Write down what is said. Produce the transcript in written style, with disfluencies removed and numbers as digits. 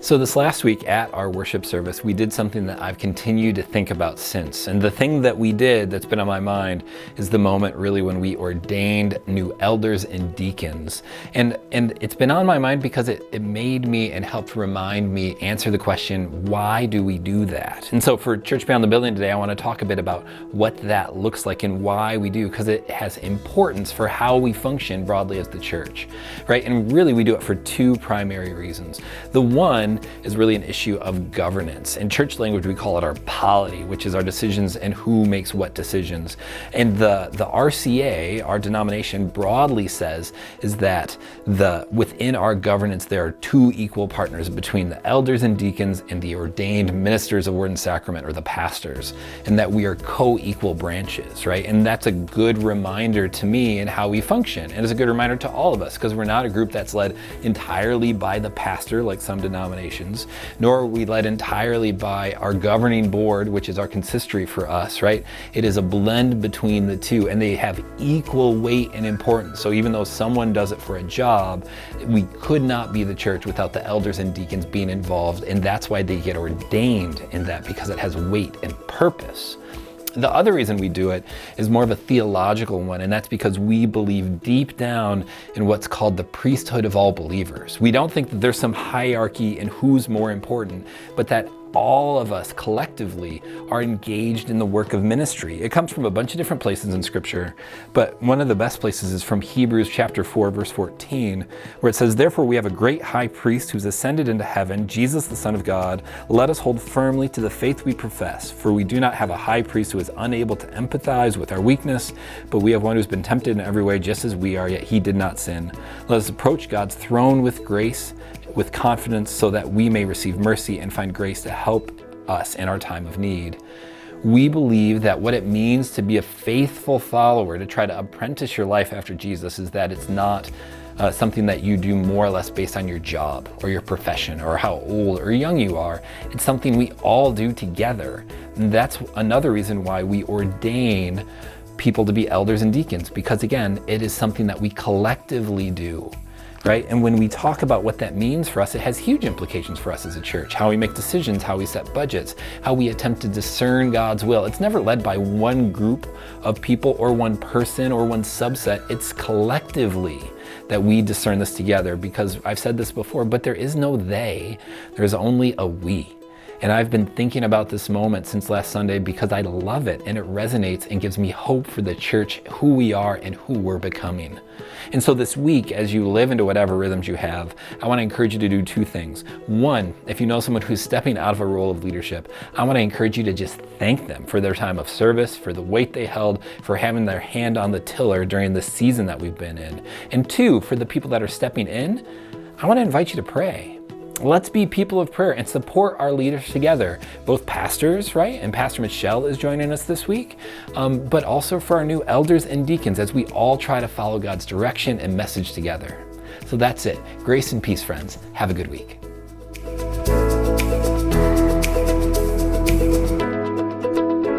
So this last week at our worship service, we did something that I've continued to think about since. And the thing that we did that's been on my mind is the moment really when we ordained new elders and deacons. And it's been on my mind because it made me and helped remind me answer the question, why do we do that? And so for Church Beyond the Building today, I want to talk a bit about what that looks like and why we do, because it has importance for how we function broadly as the church, right? And really we do it for two primary reasons. The one is really an issue of governance. In church language, we call it our polity, which is our decisions and who makes what decisions. And the RCA, our denomination, broadly says is that within our governance, there are two equal partners between the elders and deacons and the ordained ministers of word and sacrament, or the pastors, and that we are co-equal branches, right? And that's a good reminder to me in how we function. And it's a good reminder to all of us, because we're not a group that's led entirely by the pastor, like some denominations, nor are we led entirely by our governing board, which is our consistory for us, right? It is a blend between the two, and they have equal weight and importance. So even though someone does it for a job, we could not be the church without the elders and deacons being involved, and that's why they get ordained in that, because it has weight and purpose. The other reason we do it is more of a theological one, and that's because we believe deep down in what's called the priesthood of all believers. We don't think that there's some hierarchy in who's more important, but that all of us collectively are engaged in the work of ministry. It comes from a bunch of different places in Scripture, but one of the best places is from Hebrews chapter 4, verse 14, where it says, "Therefore we have a great high priest who's ascended into heaven, Jesus the Son of God. Let us hold firmly to the faith we profess, for we do not have a high priest who is unable to empathize with our weakness, but we have one who's been tempted in every way just as we are, yet he did not sin. Let us approach God's throne with grace, with confidence, so that we may receive mercy and find grace to help us in our time of need." We believe that what it means to be a faithful follower, to try to apprentice your life after Jesus, is that it's not something that you do more or less based on your job or your profession or how old or young you are. It's something we all do together. And that's another reason why we ordain people to be elders and deacons, because again, it is something that we collectively do. Right? And when we talk about what that means for us, it has huge implications for us as a church, how we make decisions, how we set budgets, how we attempt to discern God's will. It's never led by one group of people or one person or one subset. It's collectively that we discern this together, because I've said this before, but there is no they, there's only a we. And I've been thinking about this moment since last Sunday because I love it, and it resonates and gives me hope for the church, who we are and who we're becoming. And so this week, as you live into whatever rhythms you have, I want to encourage you to do two things. One, if you know someone who's stepping out of a role of leadership, I want to encourage you to just thank them for their time of service, for the weight they held, for having their hand on the tiller during the season that we've been in. And two, for the people that are stepping in, I want to invite you to pray. Let's be people of prayer and support our leaders together, both pastors, right? And Pastor Michelle is joining us this week, but also for our new elders and deacons as we all try to follow God's direction and message together. So that's it. Grace and peace, friends. Have a good week.